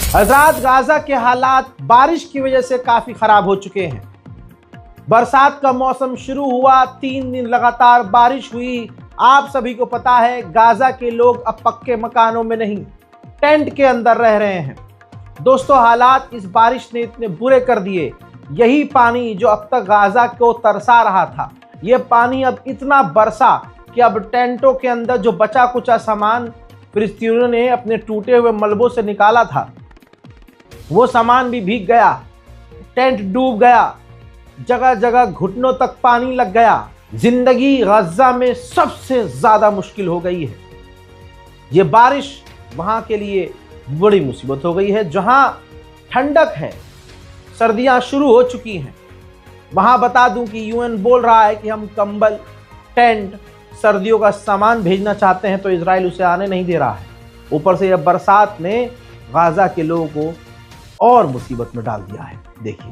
हजरात, गाजा के हालात बारिश की वजह से काफी खराब हो चुके हैं। बरसात का मौसम शुरू हुआ, 3 दिन लगातार बारिश हुई। आप सभी को पता है गाजा के लोग अब पक्के मकानों में नहीं, टेंट के अंदर रह रहे हैं। दोस्तों, हालात इस बारिश ने इतने बुरे कर दिए। यही पानी जो अब तक गाजा को तरसा रहा था, ये पानी अब इतना बरसा कि अब टेंटों के अंदर जो बचा कुचा सामान फिलिस्तीनियों ने अपने टूटे हुए मलबों से निकाला था, वो सामान भी भीग गया, टेंट डूब गया, जगह जगह घुटनों तक पानी लग गया। जिंदगी गजा में सबसे ज्यादा मुश्किल हो गई है। ये बारिश वहां के लिए बड़ी मुसीबत हो गई है। जहां ठंडक है, सर्दियां शुरू हो चुकी हैं, वहां बता दूं कि यूएन बोल रहा है कि हम कंबल, टेंट, सर्दियों का सामान भेजना चाहते हैं, तो इजराइल उसे आने नहीं दे रहा है। ऊपर से यह बरसात ने गाजा के लोगों को और मुसीबत में डाल दिया है। देखिए,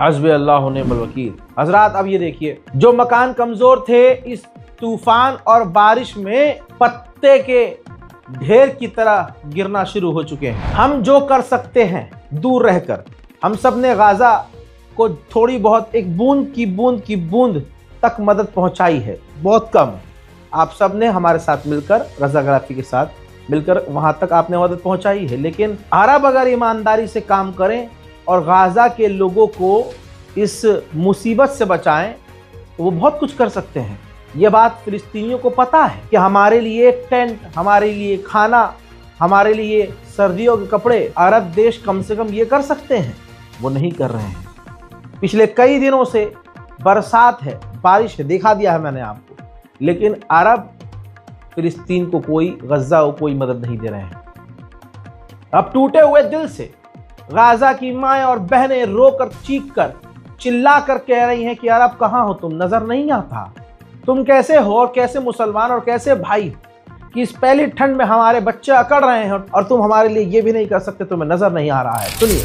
हस्बी अल्लाह व निअमल वकील। हजरात, अब ये देखिए, जो मकान कमजोर थे इस तूफान और बारिश में पत्ते के ढेर की तरह गिरना शुरू हो चुके हैं। हम जो कर सकते हैं दूर रहकर, हम सब ने गाजा को थोड़ी बहुत, एक बूंद की बूंद तक मदद पहुंचाई है, बहुत कम। आप सब ने हमारे साथ मिलकर, रजा गराफी के साथ मिलकर वहां तक आपने मदद पहुंचाई है। लेकिन अरब अगर ईमानदारी से काम करें और गाजा के लोगों को इस मुसीबत से बचाएं, तो वो बहुत कुछ कर सकते हैं। ये बात फिलिस्तीनियों को पता है कि हमारे लिए टेंट, हमारे लिए खाना, हमारे लिए सर्दियों के कपड़े अरब देश कम से कम ये कर सकते हैं, वो नहीं कर रहे हैं। पिछले कई दिनों से बरसात है, बारिश है, दिखा दिया है मैंने आपको, लेकिन अरब फिलिस्तीन को कोई, गजा को कोई मदद नहीं दे रहे हैं। अब टूटे हुए दिल से गाजा की माएँ और बहनें रोकर, चीख कर, चिल्ला कर कह रही हैं कि अरब कहाँ हो तुम, नजर नहीं आता, तुम कैसे हो और कैसे मुसलमान और कैसे भाई कि इस पहली ठंड में हमारे बच्चे अकड़ रहे हैं और तुम हमारे लिए ये भी नहीं कर सकते, तुम्हें नजर नहीं आ रहा है। सुनिए,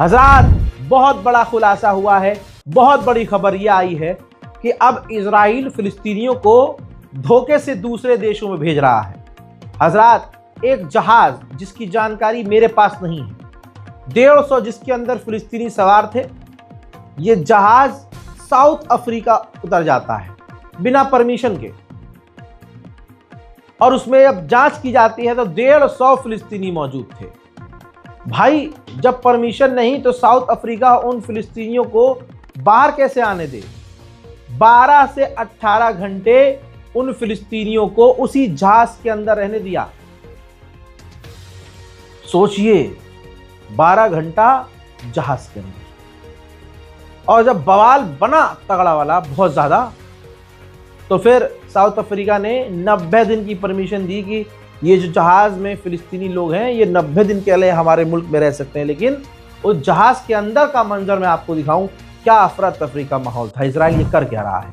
हजरात, बहुत बड़ा खुलासा हुआ है, बहुत बड़ी खबर यह आई है कि अब इजराइल फिलिस्तीनियों को धोखे से दूसरे देशों में भेज रहा है। हजरात, एक जहाज जिसकी जानकारी मेरे पास नहीं है, 150 जिसके अंदर फिलिस्तीनी सवार थे, ये जहाज साउथ अफ्रीका उतर जाता है बिना परमिशन के, और उसमें अब जांच की जाती है तो 150 फिलिस्तीनी मौजूद थे। भाई, जब परमिशन नहीं तो साउथ अफ्रीका उन फिलिस्तीनियों को बाहर कैसे आने दे? 12 से 18 घंटे उन फिलिस्तीनियों को उसी जहाज के अंदर रहने दिया। सोचिए, 12 घंटा जहाज के अंदर, और जब बवाल बना तगड़ा वाला बहुत ज्यादा, तो फिर साउथ अफ्रीका ने 90 दिन की परमिशन दी कि ये जो जहाज़ में फ़िलिस्तीनी लोग हैं ये 90 दिन के लिए हमारे मुल्क में रह सकते हैं, लेकिन उस जहाज़ के अंदर का मंजर मैं आपको दिखाऊं, क्या अफरा तफरी का माहौल था। इजराइल ये कर क्या रहा है।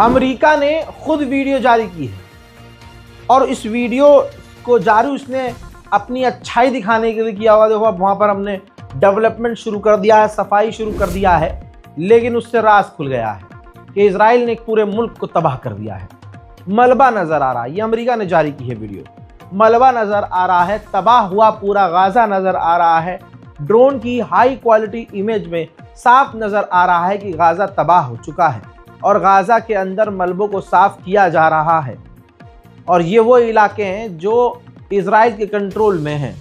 अमेरिका ने खुद वीडियो जारी की है और इस वीडियो को जारी उसने अपनी अच्छाई दिखाने के लिए किया हुआ। देखो अब वहाँ पर हमने डेवलपमेंट शुरू कर दिया है, सफाई शुरू कर दिया है, लेकिन उससे राज खुल गया है कि इजराइल ने एक पूरे मुल्क को तबाह कर दिया है। मलबा नज़र आ रहा है, ये अमेरिका ने जारी की है वीडियो। मलबा नज़र आ रहा है, तबाह हुआ पूरा गाज़ा नज़र आ रहा है। ड्रोन की हाई क्वालिटी इमेज में साफ नज़र आ रहा है कि गाज़ा तबाह हो चुका है और गाज़ा के अंदर मलबों को साफ किया जा रहा है। और ये वो इलाके हैं जो इजराइल के कंट्रोल में हैं।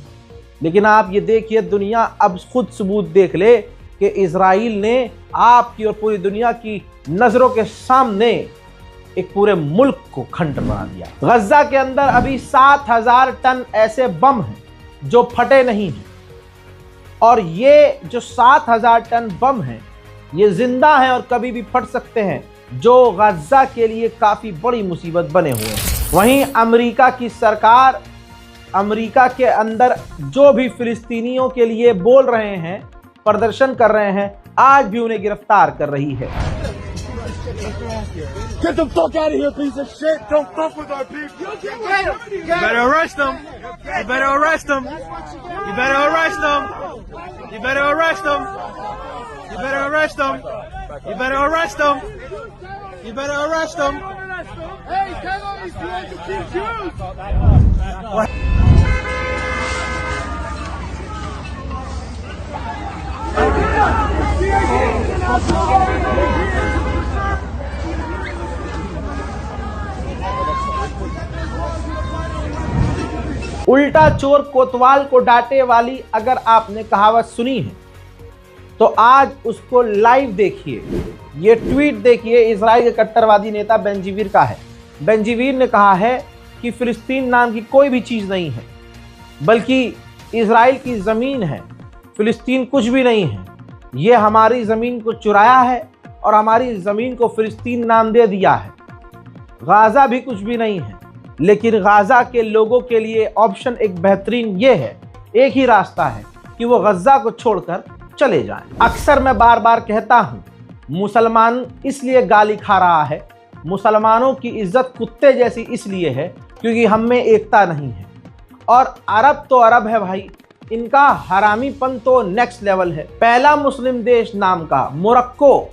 लेकिन आप ये देखिए, दुनिया अब खुद सबूत देख ले कि इजराइल ने आपकी और पूरी दुनिया की नज़रों के सामने एक पूरे मुल्क को खंडर बना दिया। गज़ा के अंदर अभी 7000 टन ऐसे बम हैं जो फटे नहीं हैं, और ये जो 7000 टन बम हैं ये जिंदा हैं और कभी भी फट सकते हैं, जो गज़ा के लिए काफ़ी बड़ी मुसीबत बने हुए हैं। वहीं अमेरिका की सरकार अमेरिका के अंदर जो भी फिलिस्तीनियों के लिए बोल रहे हैं, प्रदर्शन कर रहे हैं, आज भी उन्हें गिरफ्तार कर रही है। Get the fuck out of here, piece of shit! Don't fuck with our people! You better arrest them! You better arrest them! You better arrest them! You better arrest them! You better arrest them! You better arrest them! You better arrest them! Hey, tell them he's going to kill Jews! उल्टा चोर कोतवाल को डांटे वाली अगर आपने कहावत सुनी है तो आज उसको लाइव देखिए। ये ट्वीट देखिए, इजराइल के कट्टरवादी नेता बेंजीवीर का है। बेंजीवीर ने कहा है कि फिलिस्तीन नाम की कोई भी चीज़ नहीं है, बल्कि इजराइल की ज़मीन है, फिलिस्तीन कुछ भी नहीं है। ये हमारी ज़मीन को चुराया है और हमारी ज़मीन को फिलिस्तीन नाम दे दिया है। गाज़ा भी कुछ भी नहीं है, लेकिन गाज़ा के लोगों के लिए ऑप्शन एक बेहतरीन ये है, एक ही रास्ता है कि वो गज़ा को छोड़कर चले जाएं। अक्सर मैं बार बार कहता हूँ, मुसलमान इसलिए गाली खा रहा है, मुसलमानों की इज्जत कुत्ते जैसी इसलिए है क्योंकि हम में एकता नहीं है। और अरब तो अरब है भाई, इनका हरामीपन तो नेक्स्ट लेवल है। पहला मुस्लिम देश नाम का मोरक्को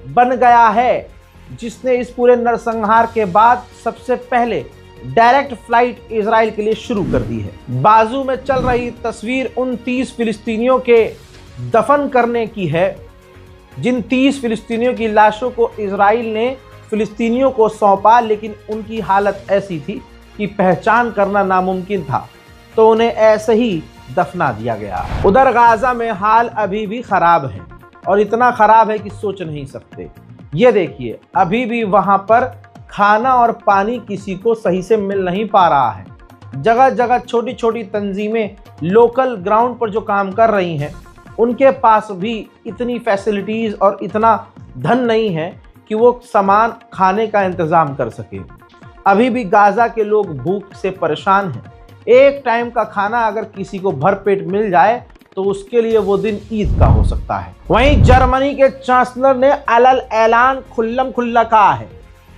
बन गया है, जिसने इस पूरे नरसंहार के बाद सबसे पहले डायरेक्ट फ्लाइट इजराइल के लिए शुरू कर दी है। बाजू में चल रही तस्वीर उन 30 फिलिस्तीनियों के दफन करने की है, जिन 30 फिलिस्तीनियों की लाशों को इजराइल ने फिलिस्तीनियों को सौंपा, लेकिन उनकी हालत ऐसी थी कि पहचान करना नामुमकिन था, तो उन्हें ऐसे ही दफना दिया गया। उधर गाज़ा में हाल अभी भी ख़राब है, और इतना ख़राब है कि सोच नहीं सकते। ये देखिए, अभी भी वहाँ पर खाना और पानी किसी को सही से मिल नहीं पा रहा है। जगह जगह छोटी छोटी तंजीमें लोकल ग्राउंड पर जो काम कर रही हैं, उनके पास भी इतनी फैसिलिटीज़ और इतना धन नहीं है कि वो सामान खाने का इंतज़ाम कर सके। अभी भी गाज़ा के लोग भूख से परेशान हैं। एक टाइम का खाना अगर किसी को भरपेट मिल जाए तो उसके लिए वो दिन ईद का हो सकता है। वहीं जर्मनी के चांसलर ने अलल ऐलान खुल्लम खुल्ला कहा है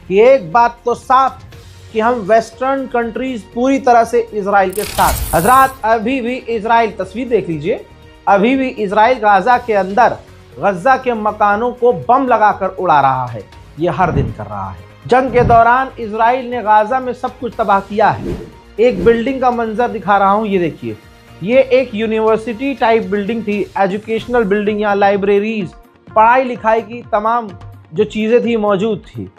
कि एक बात तो साफ कि हम वेस्टर्न कंट्रीज पूरी तरह से इजराइल के साथ। हजरात, अभी भी इजराइल, तस्वीर देख लीजिए, अभी भी इजराइल गाज़ा के अंदर गज्जा के मकानों को बम लगाकर उड़ा रहा है। ये हर दिन कर रहा है। जंग के दौरान इजराइल ने गाजा में सब कुछ तबाह किया है। एक बिल्डिंग का मंजर दिखा रहा हूं, ये देखिए। ये एक यूनिवर्सिटी टाइप बिल्डिंग थी, एजुकेशनल बिल्डिंग। यहाँ लाइब्रेरीज, पढ़ाई लिखाई की तमाम जो चीज़ें थी मौजूद थी।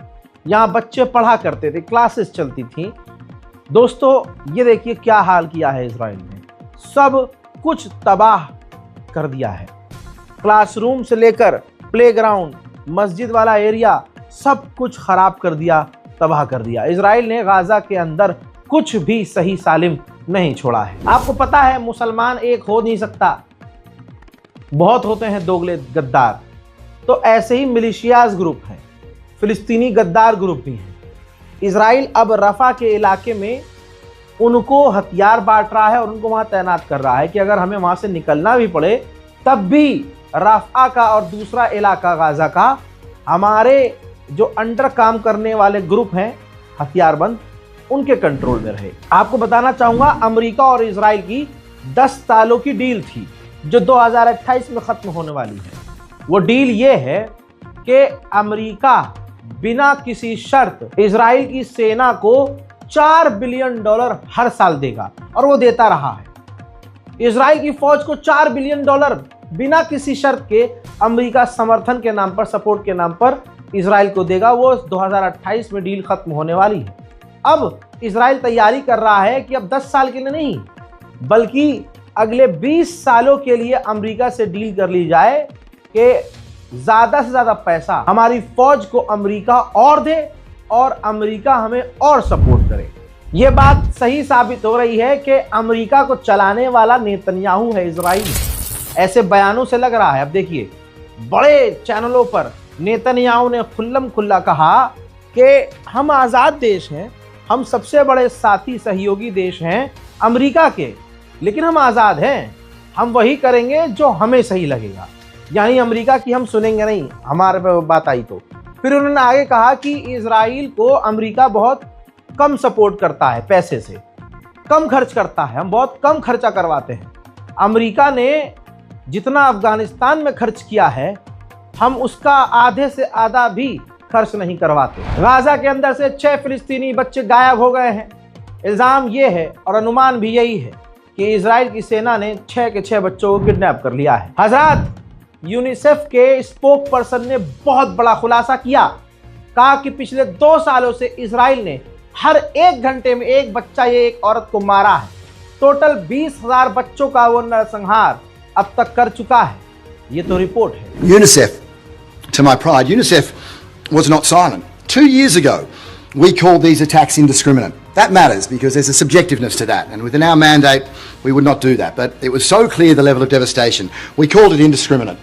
यहाँ बच्चे पढ़ा करते थे, क्लासेस चलती थी। दोस्तों ये देखिए क्या हाल किया है इजराइल ने, सब कुछ तबाह कर दिया है। क्लासरूम से लेकर प्लेग्राउंड, मस्जिद वाला एरिया, सब कुछ खराब कर दिया, तबाह कर दिया। इजराइल ने गाजा के अंदर कुछ भी सही सालिम नहीं छोड़ा है। आपको पता है मुसलमान एक हो नहीं सकता, बहुत होते हैं दोगले गद्दार। तो ऐसे ही मिलिशियाज ग्रुप हैं, फिलिस्तीनी गद्दार ग्रुप भी हैं। इजराइल अब रफा के इलाके में उनको हथियार बांट रहा है और उनको वहां तैनात कर रहा है कि अगर हमें वहां से निकलना भी पड़े तब भी रफा का और दूसरा इलाका गाजा का हमारे जो अंडर काम करने वाले ग्रुप हैं हथियारबंद, उनके कंट्रोल में रहे। आपको बताना चाहूंगा अमेरिका और इजराइल की 10 सालों की डील थी जो 2028 में खत्म होने वाली है। वो डील ये है कि अमेरिका बिना किसी शर्त इजराइल की सेना को $4 बिलियन हर साल देगा और वो देता रहा है। इजराइल की फौज को $4 बिलियन बिना किसी शर्त के अमेरिका समर्थन के नाम पर, सपोर्ट के नाम पर इजराइल को देगा। वो 2028 में डील खत्म होने वाली है। अब इजराइल तैयारी कर रहा है कि अब 10 साल के लिए नहीं बल्कि अगले 20 सालों के लिए अमेरिका से डील कर ली जाए कि ज्यादा से ज्यादा पैसा हमारी फौज को अमेरिका और दे और अमेरिका हमें और सपोर्ट करे। यह बात सही साबित हो रही है कि अमेरिका को चलाने वाला नेतन्याहू है इजराइल। ऐसे बयानों से लग रहा है। अब देखिए बड़े चैनलों पर नेतन्याहू ने खुल्लम खुल्ला कहा कि हम आज़ाद देश हैं, हम सबसे बड़े साथी सहयोगी देश हैं अमेरिका के, लेकिन हम आज़ाद हैं, हम वही करेंगे जो हमें सही लगेगा। यानी अमेरिका की हम सुनेंगे नहीं, हमारे पे बात आई तो। फिर उन्होंने आगे कहा कि इजराइल को अमेरिका बहुत कम सपोर्ट करता है, पैसे से कम खर्च करता है, हम बहुत कम खर्चा करवाते हैं। अमेरिका ने जितना अफगानिस्तान में खर्च किया है हम उसका आधे से आधा भी खर्च नहीं करवाते। गाजा के अंदर से 6 फिलिस्तीनी बच्चे गायब हो गए हैं। इल्ज़ाम ये है और अनुमान भी यही है कि इजराइल की सेना ने 6 के 6 बच्चों को किडनैप कर लिया है। हजरात, यूनिसेफ के स्पोक पर्सन ने बहुत बड़ा खुलासा किया, कहा कि पिछले 2 सालों से इजराइल ने हर 1 घंटे में एक बच्चा या एक औरत को मारा है। टोटल 20,000 बच्चों का वो नरसंहार अब तक कर चुका है। ये तो रिपोर्ट है। UNICEF, to my pride, UNICEF was not silent. 2 years ago, we called these attacks indiscriminate. That matters because there's a subjectiveness to that, and within our mandate, we would not do that. But it was so clear the level of devastation. We called it indiscriminate.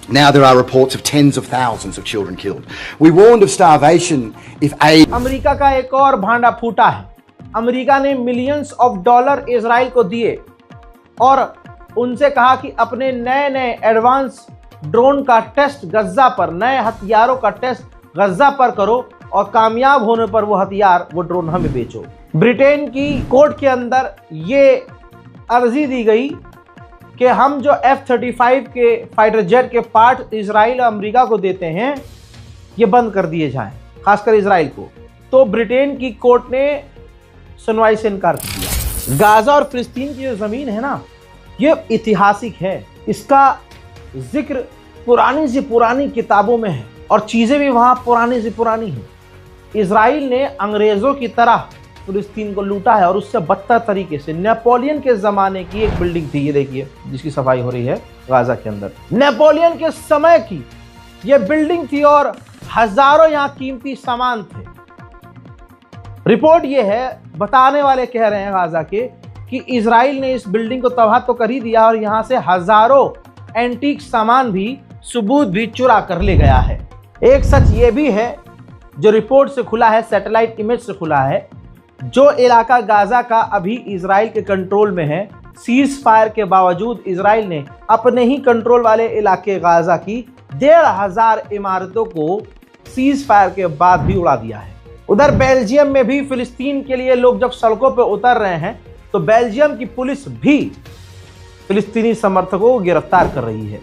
Now there are reports of tens of thousands of children killed. We warned of starvation if aid. America का एक और भांडा फूटा है। America ने millions of dollar Israel को दिए और उनसे कहा कि अपने नए एडवांस ड्रोन का टेस्ट गज्जा पर, नए हथियारों का टेस्ट गज्जा पर करो और कामयाब होने पर वो हथियार, वो ड्रोन हमें बेचो। ब्रिटेन की कोर्ट के अंदर ये अर्जी दी गई कि हम जो F-35 के फाइटर जेट के पार्ट इजराइल और अमेरिका को देते हैं ये बंद कर दिए जाएं, खासकर इजराइल को। तो ब्रिटेन की कोर्ट ने सुनवाई से इनकार कर दिया। गाजा और फिलिस्तीन की जो ज़मीन है ना, ये ऐतिहासिक है। इसका जिक्र पुरानी से पुरानी किताबों में है और चीज़ें भी वहाँ पुरानी से पुरानी हैं। इजराइल ने अंग्रेज़ों की तरह फिलिस्तीन को लूटा है और उससे बदतर तरीके से। नेपोलियन के ज़माने की एक बिल्डिंग थी, ये देखिए जिसकी सफाई हो रही है गाजा के अंदर। नेपोलियन के समय की ये बिल्डिंग थी और हज़ारों यहाँ कीमती सामान थे। रिपोर्ट ये है, बताने वाले कह रहे हैं गाजा के कि इजराइल ने इस बिल्डिंग को तबाह तो कर ही दिया और यहाँ से हज़ारों एंटीक सामान भी, सबूत भी चुरा कर ले गया है। एक सच ये भी है जो रिपोर्ट से खुला है, सैटेलाइट इमेज से खुला है, जो इलाका गाजा का अभी इजराइल के कंट्रोल में है, सीज फायर के बावजूद इजराइल ने अपने ही कंट्रोल वाले इलाके गाजा की 1,500 इमारतों को सीज फायर के बाद भी उड़ा दिया है। उधर बेल्जियम में भी फिलिस्तीन के लिए लोग जब सड़कों पर उतर रहे हैं तो बेल्जियम की पुलिस भी फिलिस्तीनी समर्थकों को गिरफ्तार कर रही है।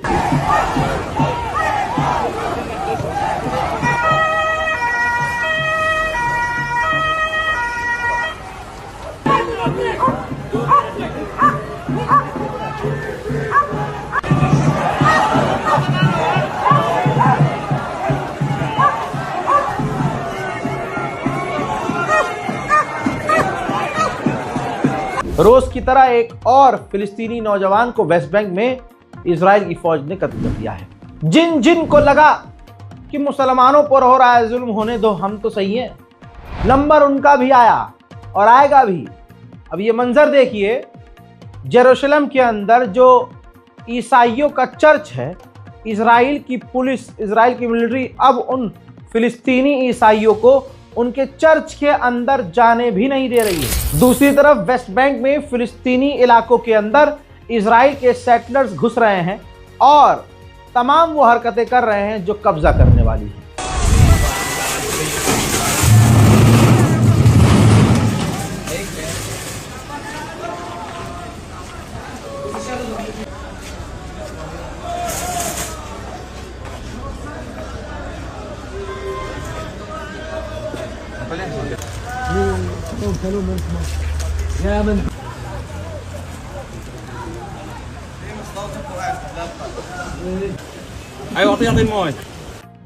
रोज की तरह एक और फिलिस्तीनी नौजवान को वेस्ट बैंक में इजराइल की फौज ने कत्ल कर दिया है। जिन जिन को लगा कि मुसलमानों पर हो रहा है जुल्म, होने दो, हम तो सही हैं, नंबर उनका भी आया और आएगा भी। अब ये मंजर देखिए, जेरूशलम के अंदर जो ईसाइयों का चर्च है, इजराइल की पुलिस, इजराइल की मिलिट्री अब उन फिलिस्तीनी ईसाइयों को उनके चर्च के अंदर जाने भी नहीं दे रही है। दूसरी तरफ वेस्ट बैंक में फिलिस्तीनी इलाकों के अंदर इजराइल के सेटलर्स घुस रहे हैं और तमाम वो हरकतें कर रहे हैं जो कब्जा करने वाली है।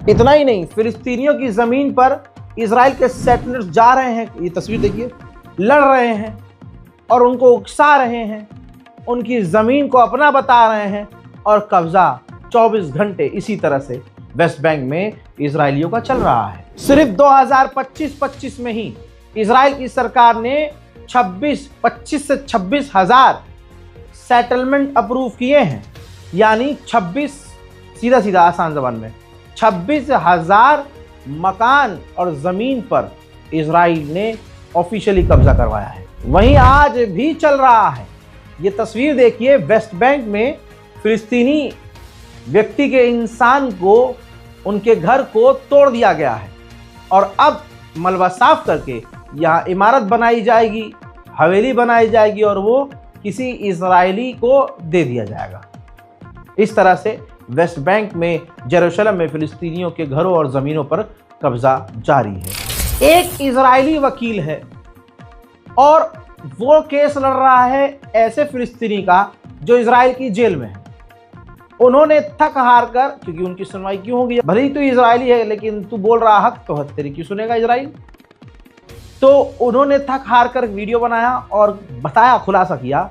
इतना ही नहीं, फिलिस्तीनियों की जमीन पर इजराइल के सेटलर्स जा रहे हैं, ये तस्वीर देखिए, लड़ रहे हैं और उनको उकसा रहे हैं, उनकी जमीन को अपना बता रहे हैं और कब्जा 24 घंटे इसी तरह से वेस्ट बैंक में इजराइलियों का चल रहा है। सिर्फ 2025-25 में ही इजराइल की सरकार ने 25 से 26 हजार सेटलमेंट अप्रूव किए हैं, यानी 26, सीधा आसान जबान में 26,000 मकान और ज़मीन पर इजराइल ने ऑफिशियली कब्जा करवाया है। वहीं आज भी चल रहा है। ये तस्वीर देखिए, वेस्ट बैंक में फिलिस्तीनी व्यक्ति के, इंसान को, उनके घर को तोड़ दिया गया है और अब मलबा साफ करके यहाँ इमारत बनाई जाएगी, हवेली बनाई जाएगी और वो किसी इजरायली को दे दिया जाएगा। इस तरह से वेस्ट बैंक में, जेरूशलम में फिलिस्तीनियों के घरों और ज़मीनों पर कब्जा जारी है। एक इजरायली वकील है और वो केस लड़ रहा है ऐसे फिलिस्तीनी का जो इजराइल की जेल में है। उन्होंने थक हार कर, क्योंकि उनकी सुनवाई क्यों होगी, भले ही तो इजरायली है लेकिन तू बोल रहा हक तो हक तेरी क्यों सुनेगा इजराइल। तो उन्होंने थक हार कर वीडियो बनाया और बताया, खुलासा किया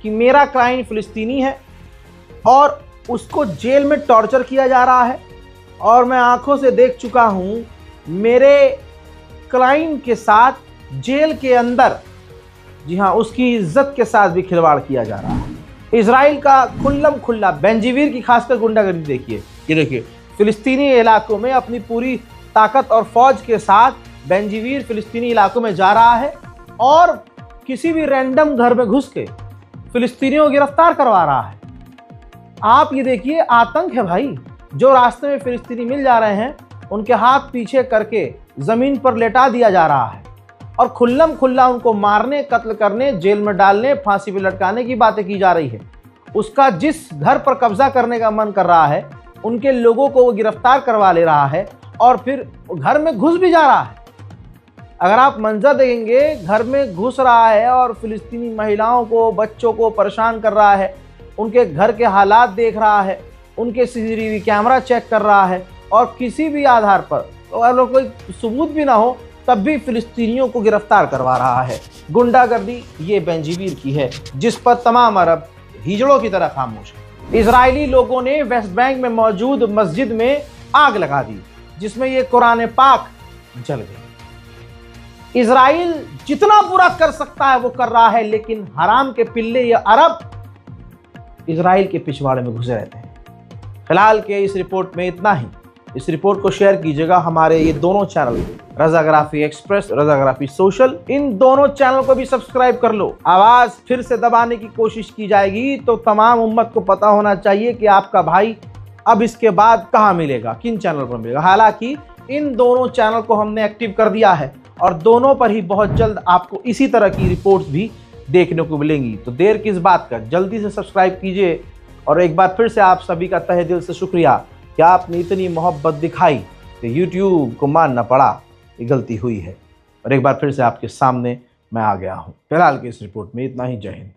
कि मेरा क्लाइंट फिलिस्तीनी है और उसको जेल में टॉर्चर किया जा रहा है और मैं आंखों से देख चुका हूं, मेरे क्लाइंट के साथ जेल के अंदर, जी हाँ, उसकी इज्जत के साथ भी खिलवाड़ किया जा रहा है। इजराइल का खुल्लम खुल्ला बेंजीवीर की खासकर गुंडागर्दी देखिए। ये देखिए, फिलिस्तीनी इलाकों में अपनी पूरी ताकत और फौज के साथ बेंजीवीर फिलिस्तीनी इलाकों में जा रहा है और किसी भी रैंडम घर में घुस के फिलिस्तीनियों को गिरफ्तार करवा रहा है। आप ये देखिए, आतंक है भाई। जो रास्ते में फिलिस्तीनी मिल जा रहे हैं उनके हाथ पीछे करके जमीन पर लेटा दिया जा रहा है और खुल्लम खुल्ला उनको मारने, कत्ल करने, जेल में डालने, फांसी पे लटकाने की बातें की जा रही है। उसका जिस घर पर कब्जा करने का मन कर रहा है, उनके लोगों को वो गिरफ्तार करवा ले रहा है और फिर घर में घुस भी जा रहा है। अगर आप मंजर देखेंगे, घर में घुस रहा है और फिलिस्तीनी महिलाओं को, बच्चों को परेशान कर रहा है, उनके घर के हालात देख रहा है, उनके सीसीटीवी कैमरा चेक कर रहा है और किसी भी आधार पर, अगर कोई सबूत भी ना हो तब भी फिलिस्तीनियों को गिरफ्तार करवा रहा है। गुंडागर्दी ये बेंजीवीर की है जिस पर तमाम अरब हिजड़ों की तरह खामोश है। इजरायली लोगों ने वेस्ट बैंक में मौजूद मस्जिद में आग लगा दी जिसमें ये कुरान पाक जल गई। इजराइल जितना बुरा कर सकता है वो कर रहा है, लेकिन हराम के पिल्ले या अरब इजराइल के पिछवाड़े में घुसे रहते हैं। फिलहाल के इस रिपोर्ट में इतना ही। इस रिपोर्ट को शेयर कीजिएगा हमारे ये दोनों चैनल, रज़ाग्राफी एक्सप्रेस, रज़ाग्राफी सोशल, इन दोनों चैनल को भी सब्सक्राइब कर लो। आवाज फिर से दबाने की कोशिश की जाएगी तो तमाम उम्मत को पता होना चाहिए कि आपका भाई अब इसके बाद कहां मिलेगा, किन चैनल पर मिलेगा। हालांकि इन दोनों चैनल को हमने एक्टिव कर दिया है और दोनों पर ही बहुत जल्द आपको इसी तरह की रिपोर्ट्स भी देखने को मिलेंगी। तो देर किस बात का, जल्दी से सब्सक्राइब कीजिए। और एक बार फिर से आप सभी का तहे दिल से शुक्रिया कि आपने इतनी मोहब्बत दिखाई कि YouTube को मानना पड़ा, ये गलती हुई है। और एक बार फिर से आपके सामने मैं आ गया हूँ। फिलहाल की इस रिपोर्ट में इतना ही। जय हिंद।